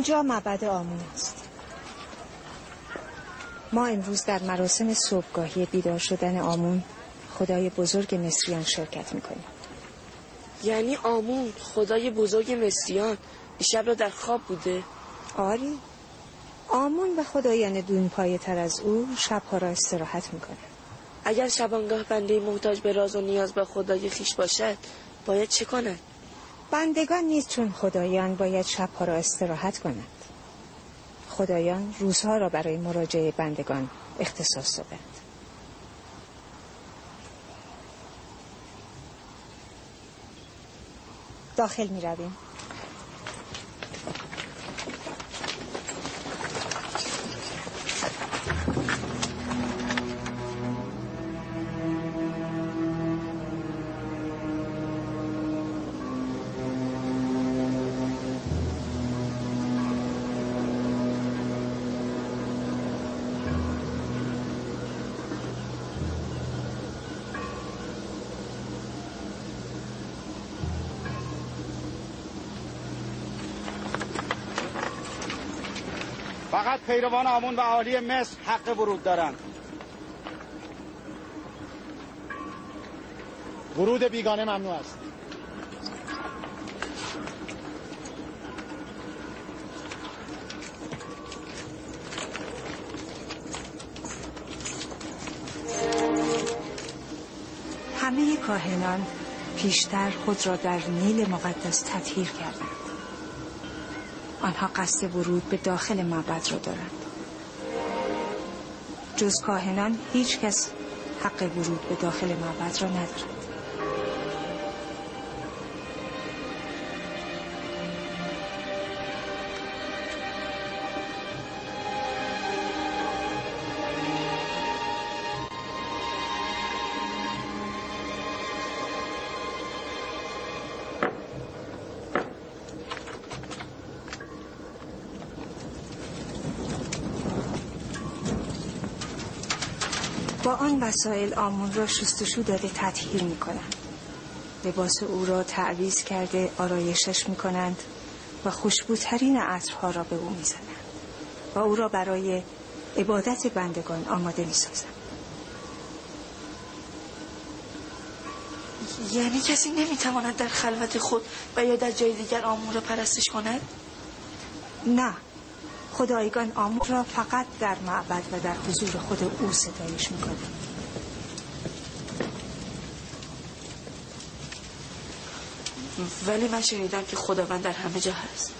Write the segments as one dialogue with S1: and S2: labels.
S1: اینجا معبد آمون است. ما امروز در مراسم صبحگاهی بیدار شدن آمون، خدای بزرگ مصریان، شرکت میکنیم.
S2: یعنی آمون خدای بزرگ مصریان شب را در خواب بوده؟
S1: آری، آمون و خدایان دون پایه تر از او شبها را استراحت میکنه.
S2: اگر شبانگاه بنده محتاج به راز و نیاز به خدای خیش باشد باید چه کند؟
S1: بندگان نیز چون خدایان باید شبها را استراحت کنند. خدایان روزها را برای مراجعه بندگان اختصاص دادند. داخل می رویم.
S3: فقط پیروان آمون و اهالی مصر حق ورود دارند. ورود بیگانه ممنوع است.
S1: همه کاهنان پیشتر خود را در نیل مقدس تطهیر کردند. آنها قصد ورود به داخل معبد را دارند. جز کاهنان هیچ کس حق ورود به داخل معبد را ندارد. با آن وسایل آمون را شستشو داده تطهیر می کنند. لباس او را تعویض کرده آرایشش می کنند و خوشبوترین عطرها را به او می زنند و او را برای عبادت بندگان آماده می سازند.
S2: یعنی کسی نمی تواند در خلوت خود و یا در جای دیگر آمون را پرستش کند؟
S1: نه، خدایگان آمون را فقط در معبد و در حضور خود او ستایش می‌کنند.
S2: ولی من شنیدم که خداوند در همه جا هست.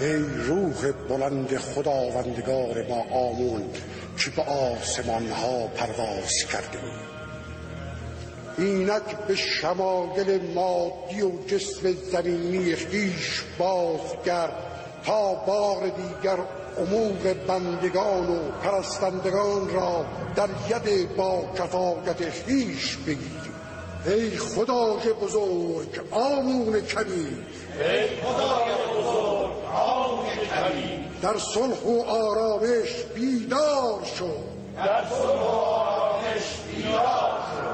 S4: ای روح بلند خداوندگار ما آمون که به آسمان ها پرواز کرده اینک به شمایل مادی و جسم زمینی خویش بازگرد تا بار دیگر امور بندگان و پرستندگان را در ید با کفایت خویش بگیری. ای خدای بزرگ آمون کریم،
S5: ای خدای بزرگ آمون کریم،
S4: در صلح و آرامش بیدار شو،
S5: در صلح و آرامش بیدار شو.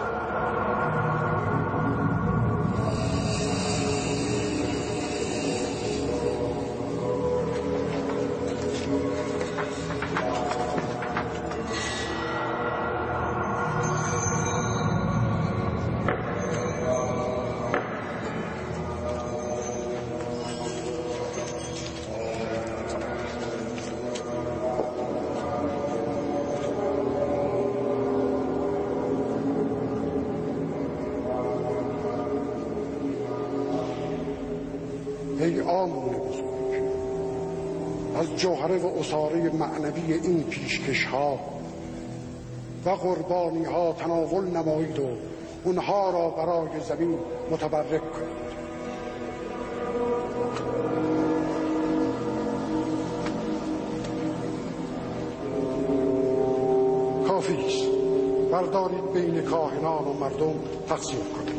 S4: ای آمون بزرگ، از جوهره و اصاره معنوی این پیشکش ها و قربانی ها تناول نمایید و اونها را برای زمین متبرک کنید. کافی است، بردارید بین کاهنان و مردم تقسیم کنید.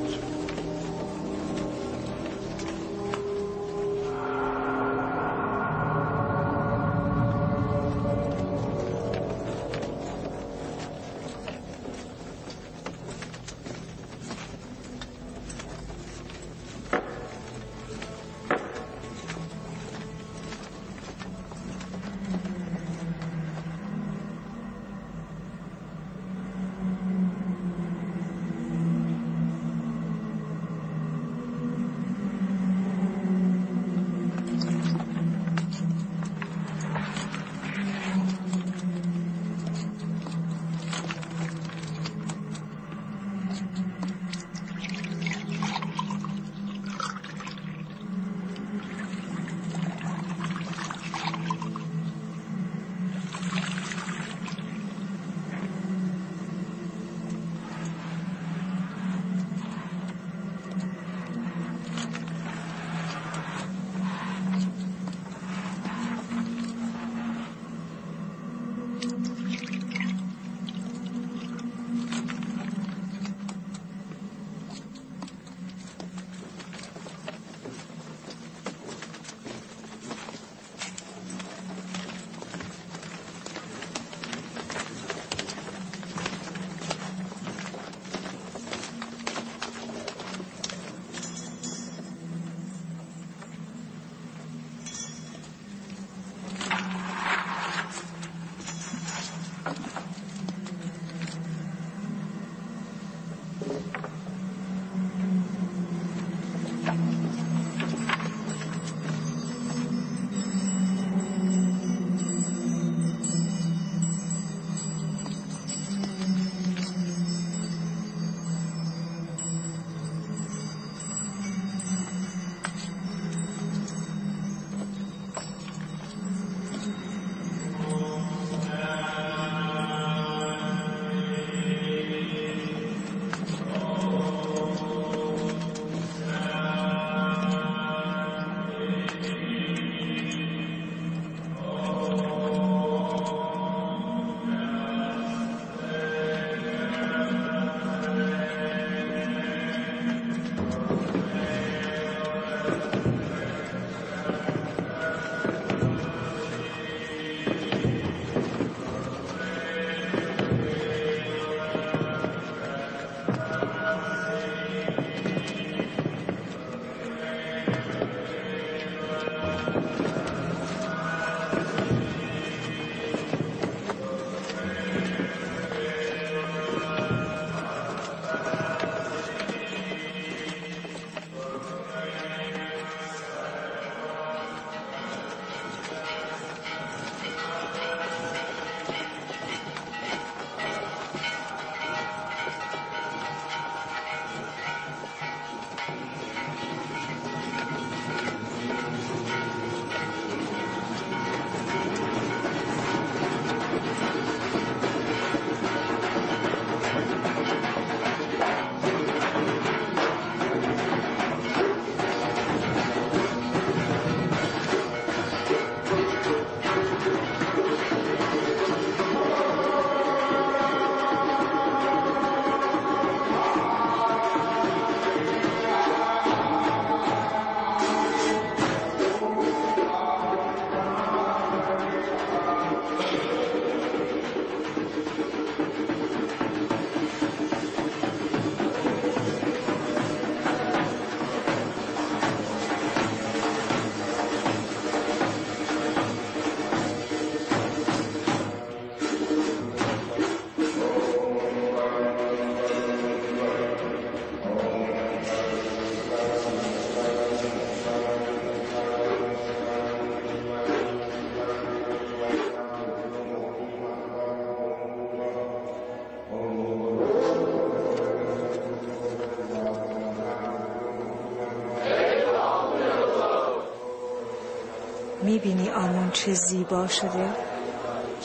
S1: میبینی آمون چه زیبا شده؟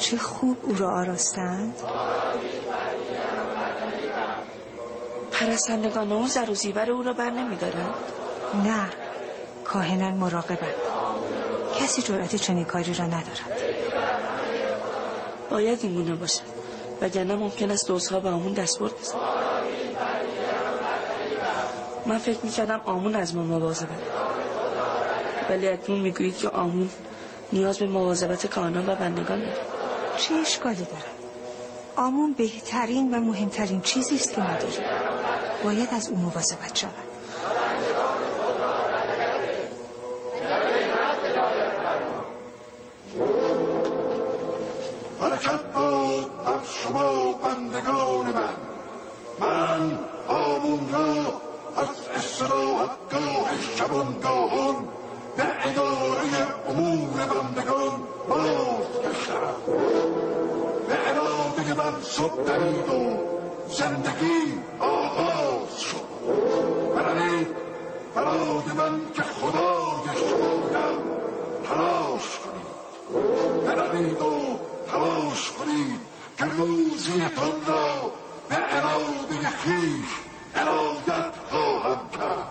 S1: چه خوب او را آراستند؟
S2: پرستندگان او زر و زیور او را بر نمیدارند؟
S1: نه، کاهنان مراقبند. کسی جرأت چنین کاری را ندارد.
S2: باید این گونه باشد، وگرنه ممکن است دوستها به آمون دستبرد بزنند. من فکر میکردم آمون از ما مواظبت، ولی اکنون میگویید که آمون نیاز به مواظبت کاهنان و بندگان دارد.
S1: چه اشکالی دارد؟ آمون بهترین و مهمترین چیزی است که ما داریم. باید از او مواظبت شود.
S4: برکت باد بر شما بندگان من آمون را از استراحتگاه شبانگاهان به اداره امور بندگان باز گشتم. به اراده من صبح دمید و زندگی آغاز شد. برای من که خدای شمایم تلاش کنید. برید و تلاش کنید که روزیتان را به اراده خویش ارادت خواهم کرد.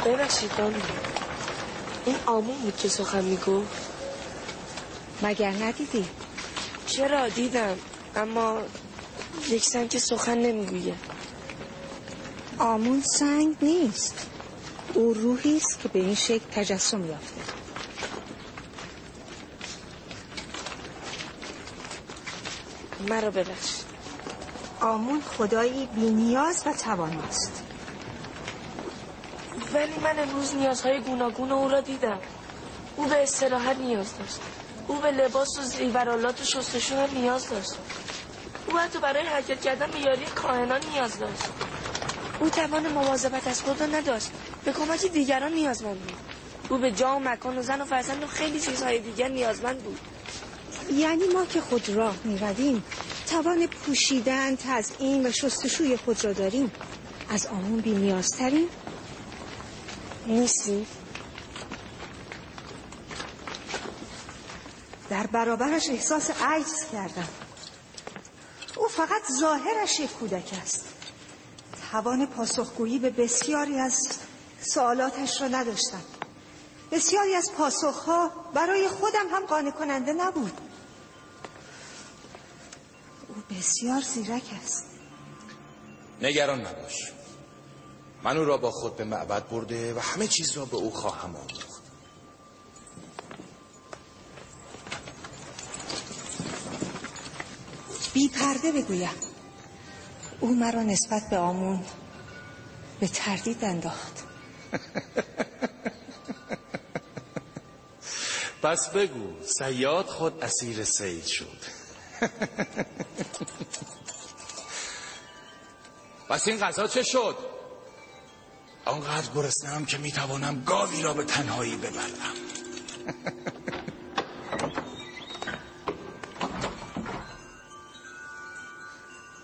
S2: ببخشید بانو، این آمون بود که سخن میگفت؟
S1: مگر ندیدی؟
S2: چرا دیدم، اما یک سنگ که سخن نمیگوید.
S1: آمون سنگ نیست، او روحی است که به این شکل تجسم یافته.
S2: مرا ببخش.
S1: آمون خدایی بی نیاز و تواناست.
S2: ولی من امروز نیازهای گوناگون او را دیدم. او به استراحت نیاز داشت، او به لباس و زیورالات و شستشو هم نیاز داشت، او حتی برای حرکت کردن به یاری کاهنان نیاز داشت. او توان مواظبت از خود را نداشت، به کمک دیگران نیازمند بود. او به جا و مکان و زن و فرزند و خیلی چیزهای دیگر نیازمند بود.
S1: یعنی ما که خود راه می‌رویم توان پوشیدن، تزیین و شستشوی خود را داریم، از آمون بی نیازتریم؟
S2: نیستی؟
S1: در برابرش احساس عجز کردم. او فقط ظاهرش یک کودک است. توان پاسخگویی به بسیاری از سوالاتش را نداشتم. بسیاری از پاسخها برای خودم هم قانع کننده نبود. او بسیار زیرک است.
S6: نگران نباش، من او را با خود به معبد برده و همه چیز را به او خواهم آموخت.
S1: بی پرده بگویم، او مرا نسبت به آمون به تردید انداخت.
S6: پس بگو صیاد خود اسیر صید شد. پس این غذا چه شد؟ آنقدر گرسنه‌ام که میتوانم گاوی را به تنهایی ببرم.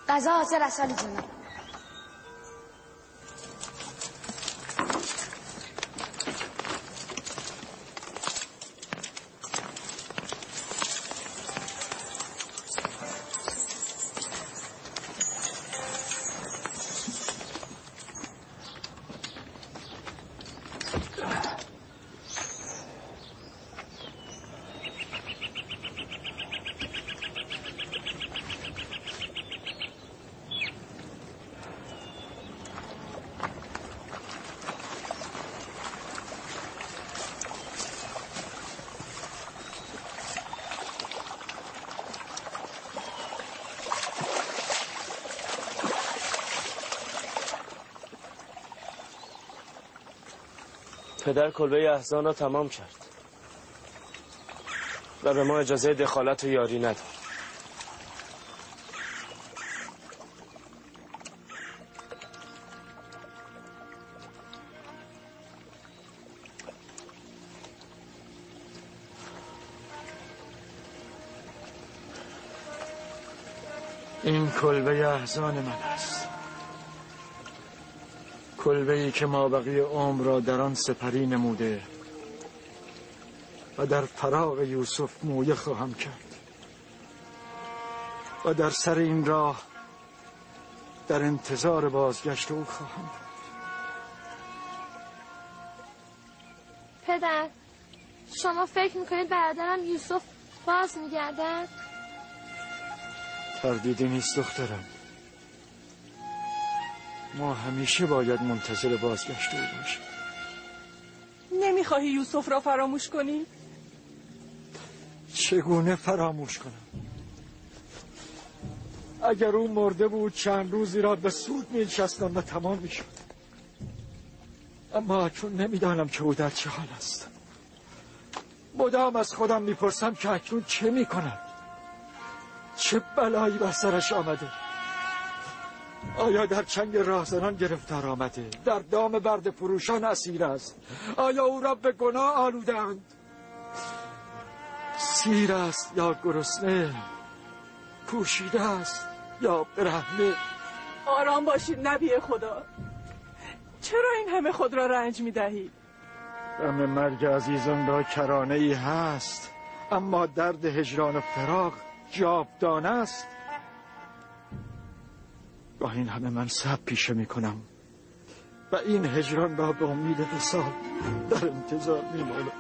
S7: غذا حاضر است علی جناب.
S8: پدر کلبه احزان را تمام کرد و به ما اجازه دخالت و یاری نداد.
S9: این کلبه احزان من است، کلبه‌ای که مابقی عمر را در آن سپری نموده و در فراق یوسف مویه خواهم کرد و در سر این راه در انتظار بازگشت او خواهم بود.
S10: پدر، شما فکر میکنید برادرم یوسف باز میگردد؟
S9: تردیدی نیست دخترم، ما همیشه باید منتظر بازگشت او باشیم.
S1: نمیخواهی یوسف را فراموش کنی؟
S9: چگونه فراموش کنم؟ اگر او مرده بود چند روزی را به سود می‌نشستم و تمام میشد. اما چون نمیدانم که او در چه حال است، مدام از خودم میپرسم که اکنون چه میکند؟ چه بلایی بر سرش آمده؟ آیا در چنگ راهزنان گرفتار آمده؟ در دام برده فروشان اسیر است؟ آیا او را به گناه آلودند؟ سیر است یا گرسنه؟ پوشیده است یا برهنه؟
S1: آرام باشید نبی خدا، چرا این همه خود را رنج میدهید؟
S9: غم مرگ عزیزان را کرانه ای هست، اما درد هجران و فراق جاودانه است. با این همه من صبر پیشه می کنم و این هجران را به امید وصال در انتظار می مانم.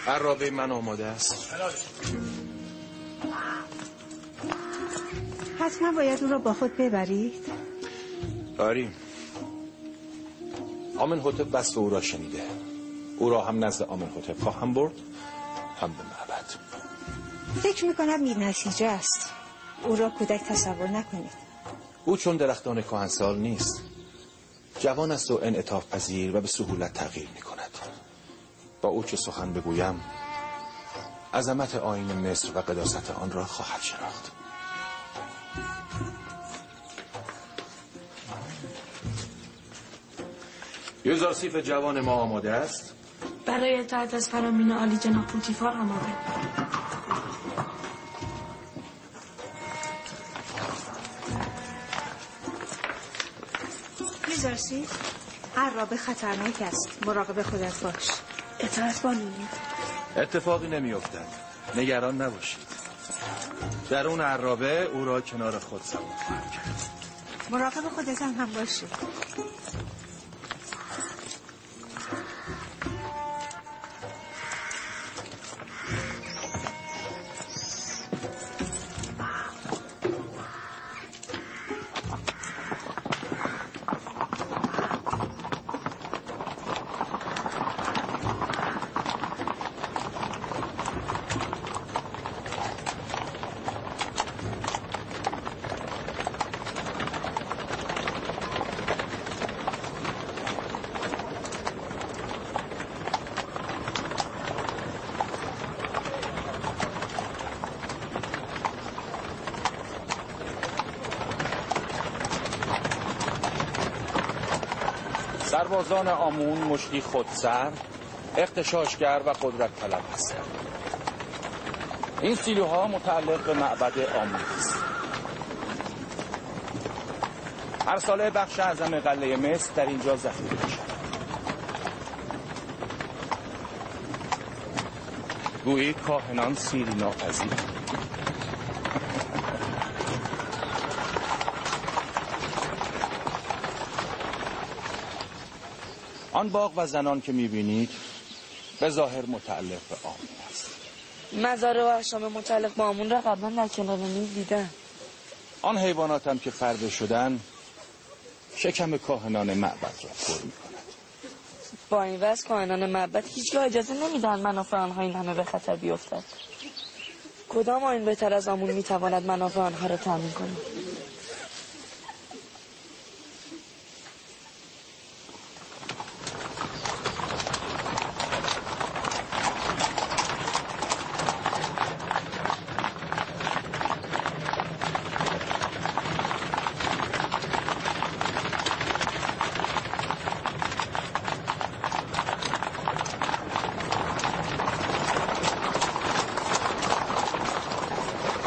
S6: عرابه من آماده است.
S1: حتما باید او را با خود ببرید.
S6: آری، آمنحتب وصف او را شنیده. او را هم نزد آمنحتب خواهم برد، هم به معبد.
S1: فکر میکنم بی نتیجه است. او را کودک تصور نکنید.
S6: او چون درختان کهنسال نیست، جوان است و انعطاف پذیر و به سهولت تغییر میکند. با او چه سخن بگویم عظمت آیین مصر و قداست آن را خواهد شناخت. یوزاسیف جوان ما آماده است؟
S2: برای اطاعت از فرامین عالی جناب پوتیفار آماده.
S1: یوزاسیف، عرابه خطرناک است، مراقب خودت باش.
S2: اطاعت بانویی.
S6: اتفاقی نمی افتد، نگران نباشید. درون عرابه او را کنار خود سوار خواهم کرد.
S1: مراقب خودت هم باشی.
S11: سربازان آمون مشتی خودسر، اغتشاشگر و قدرت طلب هستند. این سیلوها متعلق به معبد آمون است. هر ساله بخش اعظم قلعه مصر در اینجا ذخیره می‌شود. گویی کاهنان سیری ناپذیرند. آن باغ و زنان که می‌بینید به ظاهر متعلق به آمون است.
S2: مزارع و احشام متعلق به آمون را قبلا در کنار نیل دیدم.
S11: آن حیوانات هم که فربه شدن شکم کاهنان معبد را پر می‌کند.
S2: با این وضع کاهنان معبد هیچگاه اجازه نمیدن منافع آنها این همه به خطر بیفتد. کدام آیین بهتر از آمون میتواند منافع آنها را تامین کند؟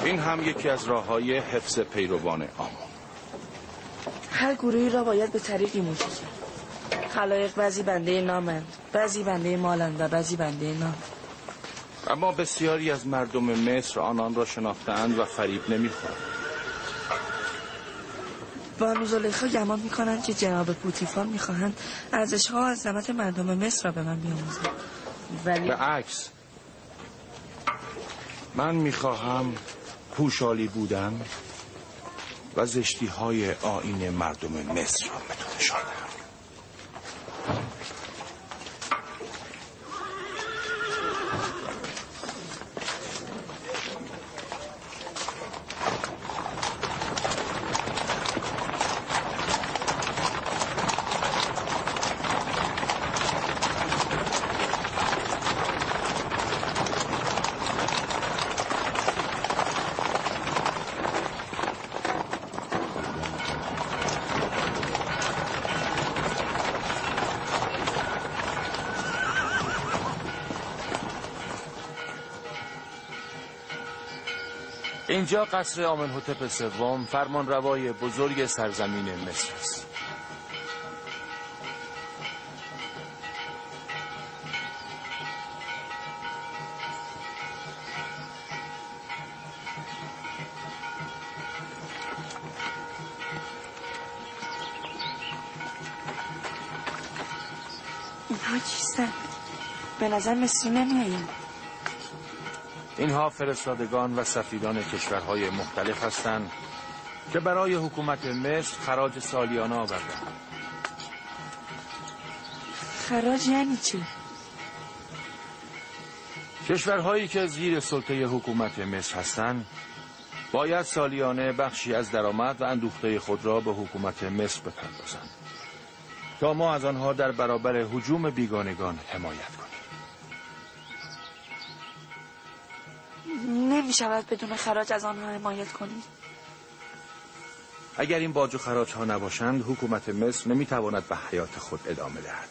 S11: این هم یکی از راه‌های حفظ پیروان آمون.
S2: هر گروهی را باید به طریقی موشی کرد. خلایق بعضی بنده نامند، بعضی بنده مالند و بعضی بنده نام.
S11: اما بسیاری از مردم مصر آنان را شناختند و فریب نمی‌خورند.
S2: بانو زلیخا گمان می‌کنند که جناب پوتیفار می‌خواهند ارزش‌ها و عظمت مردم مصر را به من بیاموزند. ولی
S11: به عکس من می‌خواهم پوشالی بودن و زشتی‌های آیین مردم مصر را به تو نشان دهم. اینجا قصر آمنحتپ سوم، فرمانروای بزرگ سرزمین مصر است.
S2: اینها چیستن؟ به نظر مصری نمیاییم.
S11: اینها فرستادگان و سفیران کشورهای مختلف هستند که برای حکومت مصر خراج سالیانه آوردند.
S2: خراج یعنی چی؟
S11: کشورهایی که زیر سلطه حکومت مصر هستند باید سالیانه بخشی از درآمد و اندوخته خود را به حکومت مصر بپردازند تا ما از آنها در برابر هجوم بیگانگان حمایت کنیم.
S2: نمی شود بدون خراج از آنها حمایت کنید.
S11: اگر این باج و خراج ها نباشند حکومت مصر نمی تواند به حیات خود ادامه دهد.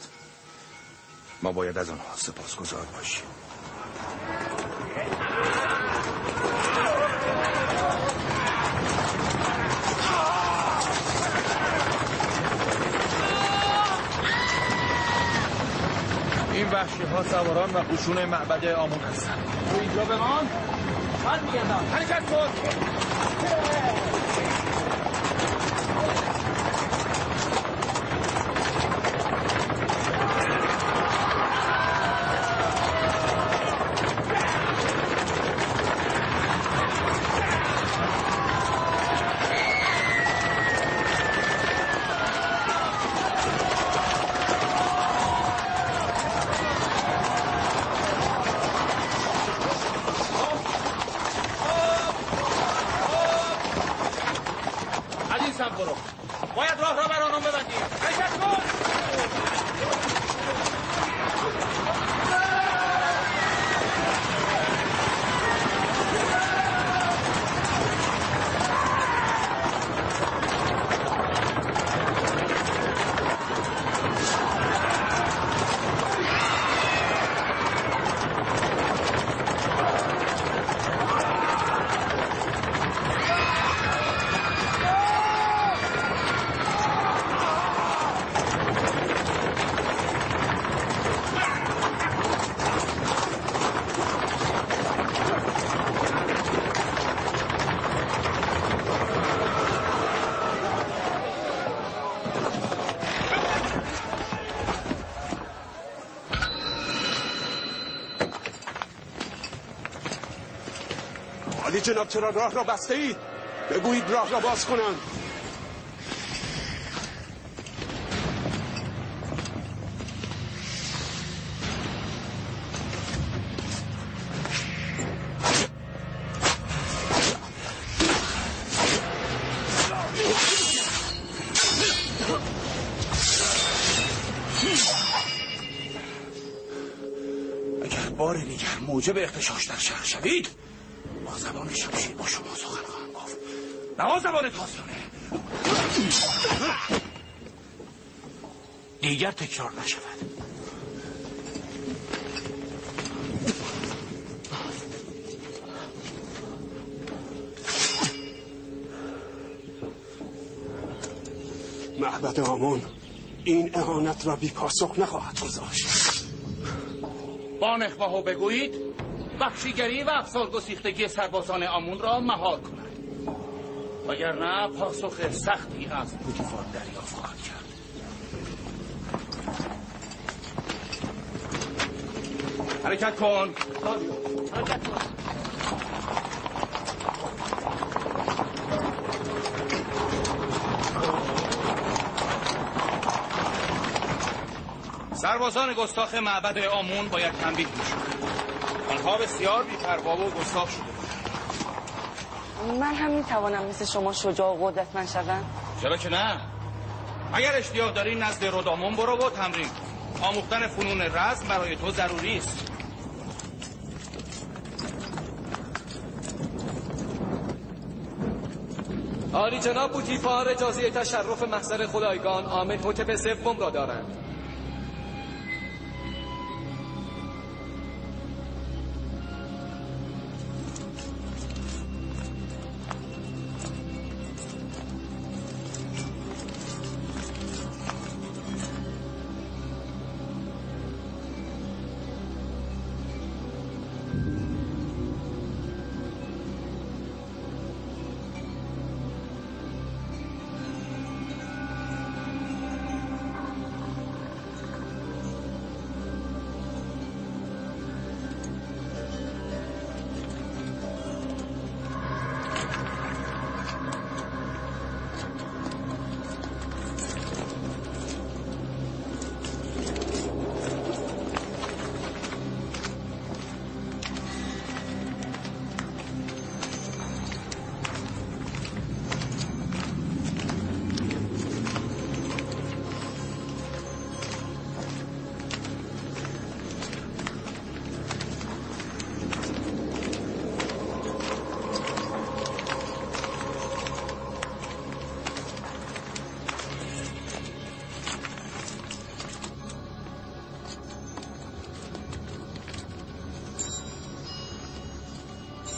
S11: ما باید از آنها سپاسگزار باشیم. این وحشی ها سواران و قشون معبد آمون هستند. تو اینجا بمان؟ من میگردم. حرکت کن! باید راه را بر آنان ببندیم. حرکت کن!
S12: عالی جناب، چرا راه را بسته اید؟ بگویید راه را باز کنند.
S11: بار دیگر موجب اختشاش در شهر شوید، با زبان شمشیر با شما سخن خواهم گفت، نه با زبان تازیانه. دیگر تکرار نشود.
S12: معبد آمون این اهانت را بی پاسخ نخواهد گذاشت.
S11: با نخواهو بگویید وحشیگری و افسار گسیختگی سربازان آمون را مهار کند، وگرنه پاسخ سختی از بوتیفار دریافت خواهد کرد. حرکت کن. حرکت کن. سربازان گستاخ معبد آمون باید تنبیه می‌شدند. آنها بسیار بی‌پروا و گستاخ شده بودند.
S13: من هم می‌توانم مثل شما شجاع و قدرتمند شوم؟
S11: چرا که نه؟ اگر اشتیاق داری نزد رودامون برو و تمرین کن. آموختن فنون رزم برای تو ضروری است.
S14: عالی جناب بوتیفار اجازه تشرف محضر خدایگان آمنحتپ سوم را دارند.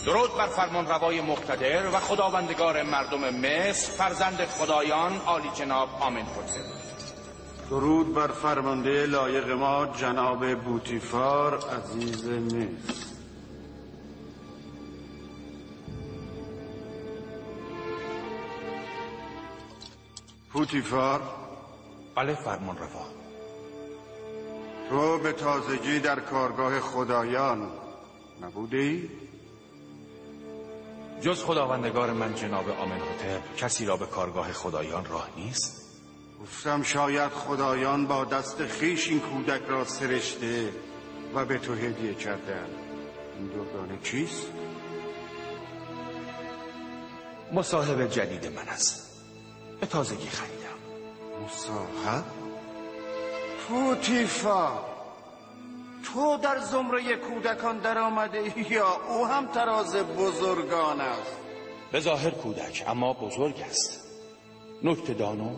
S11: درود بر فرمان روای مقتدر و خداوندگار مردم مصر، فرزند خدایان عالی جناب آمنحتپ.
S15: درود بر فرمانده لایق ما جناب بوتیفار عزیز مصر. بوتیفار.
S11: بله فرمان روا.
S15: تو به تازگی در کارگاه خدایان نبودی؟
S11: جز خداوندگار من جناب آمنحتپ کسی را به کارگاه خدایان راه نیست؟
S15: گفتم شاید خدایان با دست خیش این کودک را سرشته و به تو هدیه کردن. این دورانه چیست؟
S11: مصاحب جدید من است. به تازگی خریدم.
S15: مصاحب؟ بوتیفار، تو در زمره کودکان در آمده یا او هم تراز بزرگان است؟
S11: به ظاهر کودک اما بزرگ است. نکته دانا.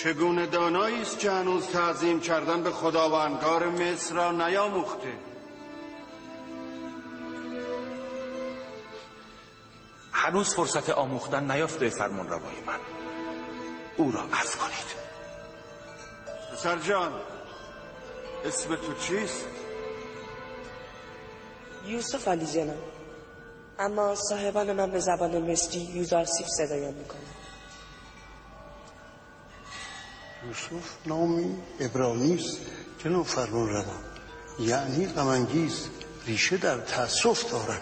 S15: چگونه دانایی است که هنوز تعظیم کردن به خداوندگار مصر را نیاموخته؟
S11: هنوز فرصت آموختن نیافته فرمان روای من. او را عفو کنید.
S15: پسر جان، اسم تو چیست؟
S13: یوسف علی جناب، اما صاحبان من به زبان مصری یوزارسیف صدایم میکنن.
S4: یوسف نامی عبرانی است جناب فرمانروا، یعنی غم‌انگیز، ریشه در تأسف دارد.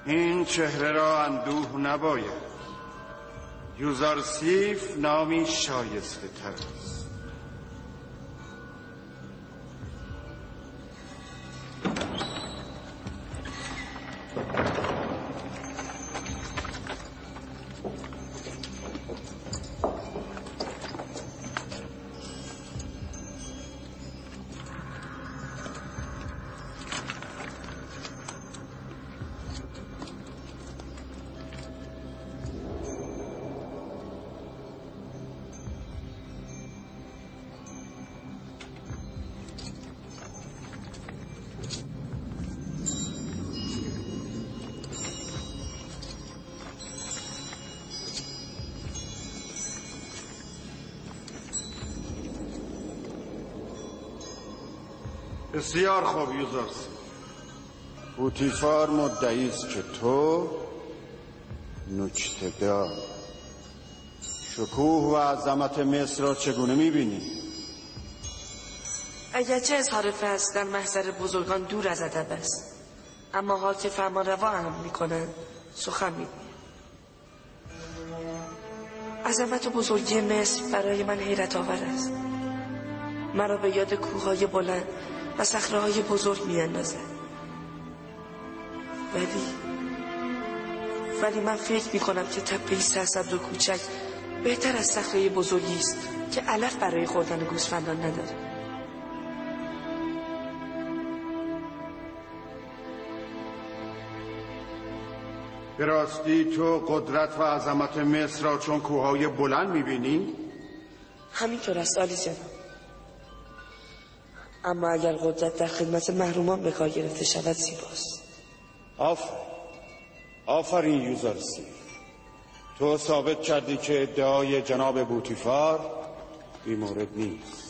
S15: این چهره را اندوه نباید. یوزارسیف نامی شایسته تر است. بسیار خوب یوزارسی. بوتیفار مدعی است که تو نکته‌دار. شکوه و عظمت مصر را چگونه می‌بینی؟
S13: اگرچه اظهار فضل در محضر بزرگان دور از ادب است، اما حال که فرمان روا هم میکنند سخن میگویم. عظمت و بزرگی مصر برای من حیرت آور است. مرا به یاد کوههای بلند و صخره‌های بزرگ میاندازد. ولی من فکر میکنم که تپه‌ای سرسبز و کوچک بهتر از صخره بزرگی است که علف برای خوردن گوسفندان نداره.
S15: به راستی تو قدرت و عظمت مصر را چون کوههای بلند میبینی؟
S13: همینطور است عالی جناب. اما اگر قدرت در خدمت محرومان به کار گرفته شود زیباست.
S15: آفرین یوزارسی. تو ثابت کردی که ادعای جناب بوتیفار بی‌مورد نیست.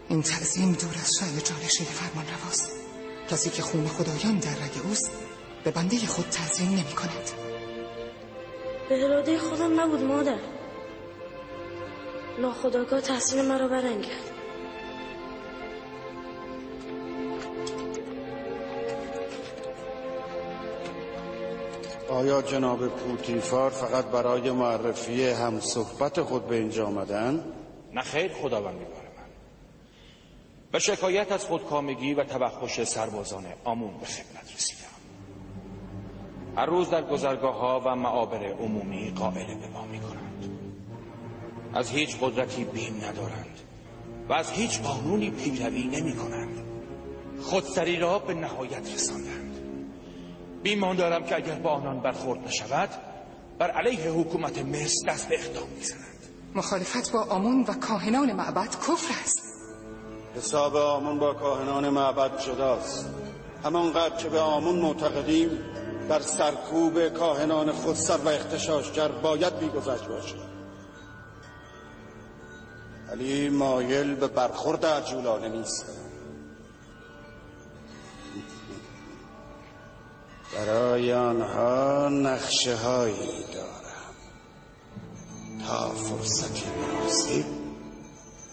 S16: این تعظیم دور از شأن جانشین فرمان رواست. کسی که خون خدایان در رگ اوست به بنده خود تعظیم نمی کند.
S10: به اراده خودم نبود مادر. ناخودآگاه تحسین مرا برانگیخت.
S15: آیا جناب بوتیفار فقط برای معرفی همصحبت خود به اینجا آمدن؟
S11: نه خیر خداوند می‌باره. و شکایت از خودکامگی و توحش سربازان آمون به خدمت رسیدم. هر روز در گذرگاه‌ها و معابر عمومی قائل به ما می‌کنند. از هیچ قدرتی بیم ندارند و از هیچ قانونی پیروی نمی‌کنند. خودسری را به نهایت رساندند. بیمان دارم که اگر با آنان برخورد نشود بر علیه حکومت مصر دست به اقدام می‌زنند.
S16: مخالفت با آمون و کاهنان معبد کفر است.
S15: حساب آمون با کاهنان معبد جداست. همانقدر که به آمون معتقدیم در سرکوب کاهنان خودسر و اغتشاشگر باید می‌گذشت باشد. ولی مایل به برخورد عجولانه نیست. برای آنها نقشه هایی دارم تا فرصتی مناسب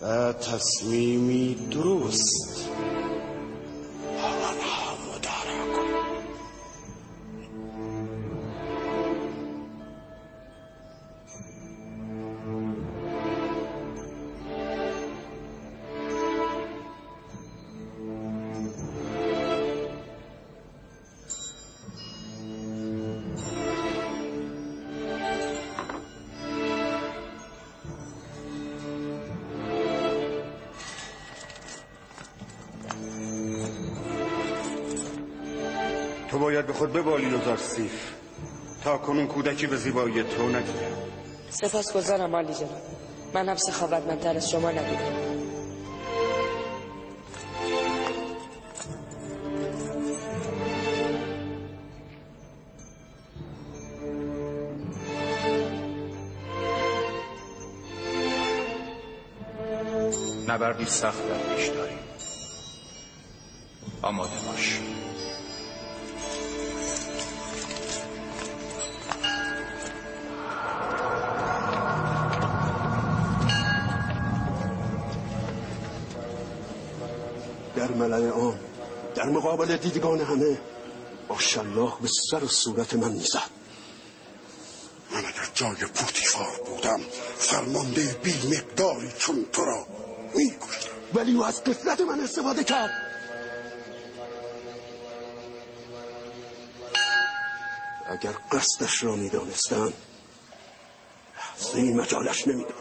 S15: و تصمیمی درست با آنها مدارا کنم. تو باید به خود ببالی یوزارسیف. تا کنون کودکی به زیبایی تو ندیدم.
S13: سپاسگزارم عالی جناب. من هم سخاوتمندتر از شما نبودم.
S11: نبردی سخت در پیش داریم. آماده باش.
S12: در ملأ عام در مقابل دیدگان همه با شلاق به سر و صورت من میزد.
S4: من اگر جای پوتیفار بودم فرمانده بی مقداری چون تو را میکشتم،
S12: ولی او از غفلت من استفاده کرد. اگر قصدش را میدانستم لحظه ای مجالش نمیدادم.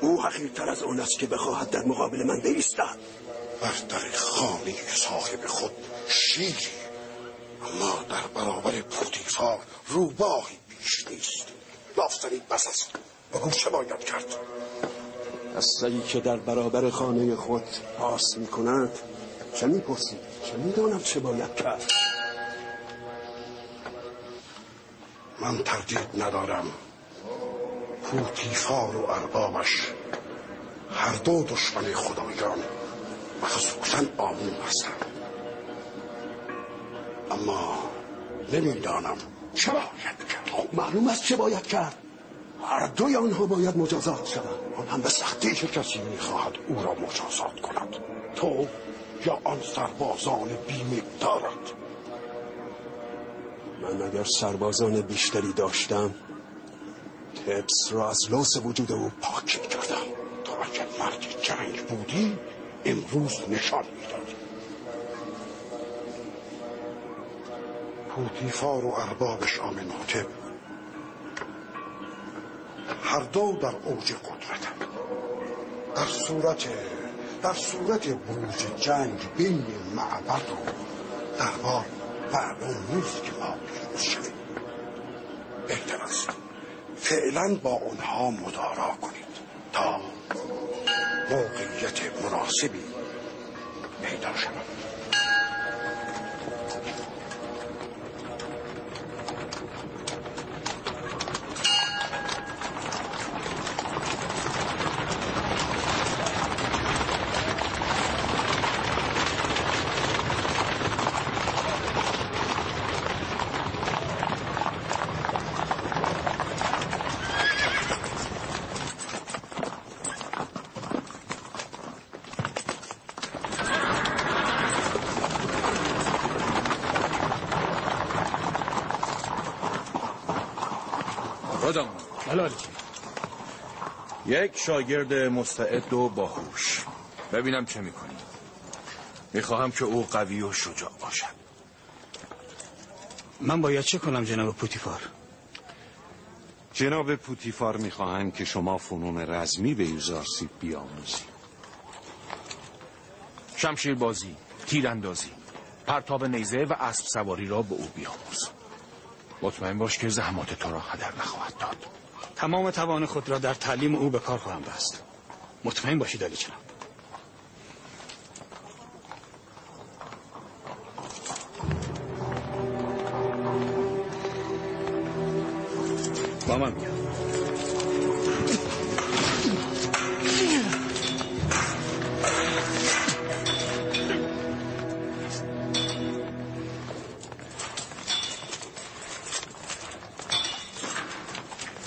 S12: او حقیرتر از آن است که بخواهد در مقابل من بایستد.
S4: بر در خانه صاحب خود شیری، اما در برابر پوتیفار روباهی بیش نیست. لافتنی بس است. بگو چه باید کرد؟
S12: قصه‌ای که در برابر خانه خود پاس میکند چه میپرسی؟ چه میدانم چه باید کرد؟
S4: من تردید ندارم پوتیفار و اربابش هر دو دشمن خدایان و خصوصا آمون هستند، اما نمیدانم چه باید کرد.
S12: معلوم است چه باید کرد. هر دوی آنها باید مجازات شوند، آن هم به سختی.
S4: چه کسی میخواهد او را مجازات کند؟ تو یا آن سربازان بی‌مقدارت؟
S12: من اگر سربازان بیشتری داشتم تبس را از لوث وجود او پاک می‌کردم.
S4: تو اگر مرد جنگ بودی امروز نشان میدادی. پوتیفار و اربابش آمنهوتپ هر دو در اوج قدرتند. در صورت بروز جنگ بین معبد و دربار معلوم نیست که ما پیروز شویم. بهتر است فعلا با اونها مدارا کنید تا موقعیت مناسبی پیدا شود.
S11: یک شاگرد مستعد و باهوش. ببینم چه میکنی. میخواهم که او قوی و شجاع باشد.
S17: من باید چه کنم جناب پوتیفار؟
S11: جناب پوتیفار میخواهند که شما فنون رزمی به یوزارسیب بیاموزی. شمشیر بازی، تیراندازی، پرتاب نیزه و اسب سواری را به او بیاموز. مطمئن باش که زحمات تو را هدر نخواهد داد.
S17: تمام توان خود را در تعلیم او به کار خواهم بست. مطمئن باشید عالی جناب. با من بیا.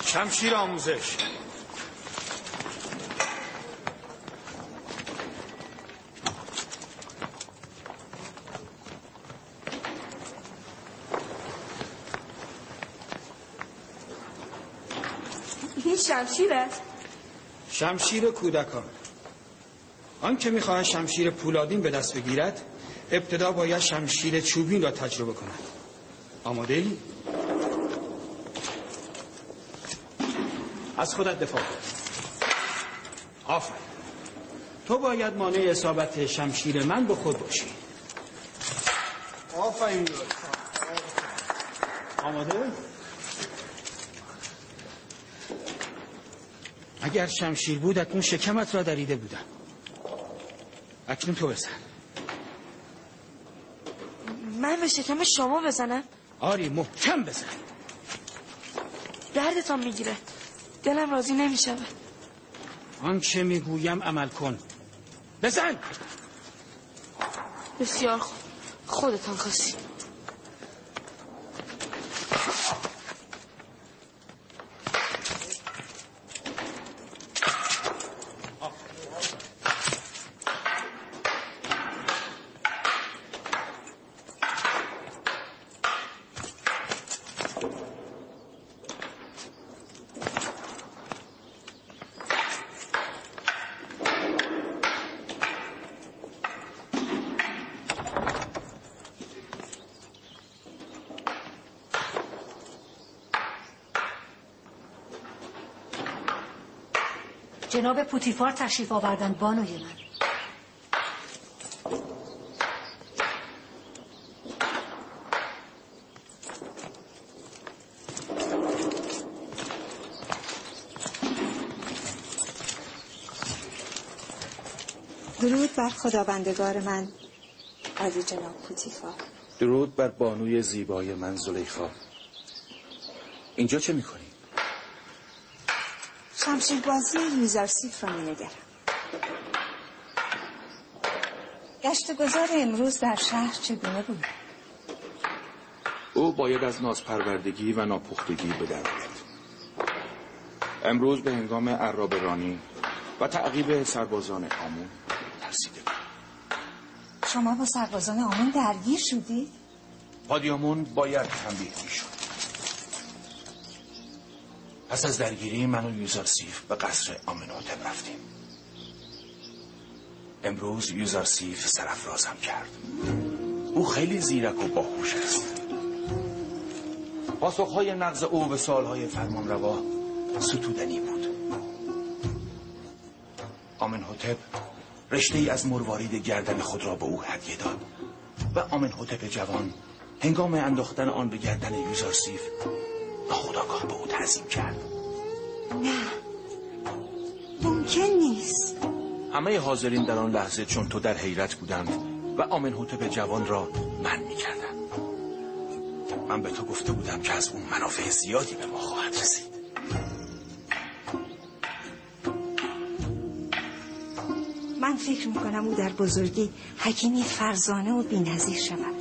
S17: شمشیر آموزش.
S2: این شمشیر است؟
S17: شمشیر کودکان. آن که می‌خواهد شمشیر پولادین به دست بگیرد ابتدا باید شمشیر چوبین را تجربه کند. آماده ای؟ از خودت دفاع کن. آفرین. تو باید مانع اصابت شمشیر من به خود باشی. آفرین. آماده؟ اگر شمشیر بود اکنون شکمت را دریده بودم. اکنون تو بزن.
S2: من به شکم شما بزنم؟
S17: آری محکم بزن.
S2: دردتان میگیره. دلم راضی نمیشه.
S17: آنچه میگویم عمل کن. بزن.
S2: بسیار خوب. خودتان خواستید.
S18: جناب پوتیفار تشریف آوردند بانوی من.
S1: درود بر خداوندگار من از جناب پوتیفار.
S6: درود بر بانوی زیبای من زلیخا. اینجا چه میکنی؟
S1: شمشیربازی یوزرسیف را می‌نگرم. گشت گذار امروز در شهر چگونه بود؟
S6: او باید از نازپروردگی و ناپختگی به در آید. امروز به هنگام عراب رانی و تعقیب سربازان آمون ترسیده بود.
S1: شما با سربازان آمون درگیر شدید؟
S6: پادیامون باید تنبیه میشد. پس از درگیری من و یوزرسیف به قصر آمنهوتپ رفتیم. امروز یوزرسیف سرافرازم کرد. او خیلی زیرک و باهوش است. پاسخهای نغز او به سوالهای فرمانروا ستودنی بود. آمنهوتپ رشته ای از مروارید گردن خود را به او هدیه داد و آمنهوتپ جوان هنگام انداختن آن به گردن یوزرسیف ناخودآگاه به او تعظیم کرد.
S1: نه، ممکن نیست.
S6: همه حاضرین در آن لحظه چون تو در حیرت بودند و آمنهوتپ جوان را منع می‌کردند. من به تو گفته بودم که از اون منافع زیادی به ما خواهد رسید.
S1: من فکر میکنم او در بزرگی حکیمی فرزانه و بی‌نظیر شود.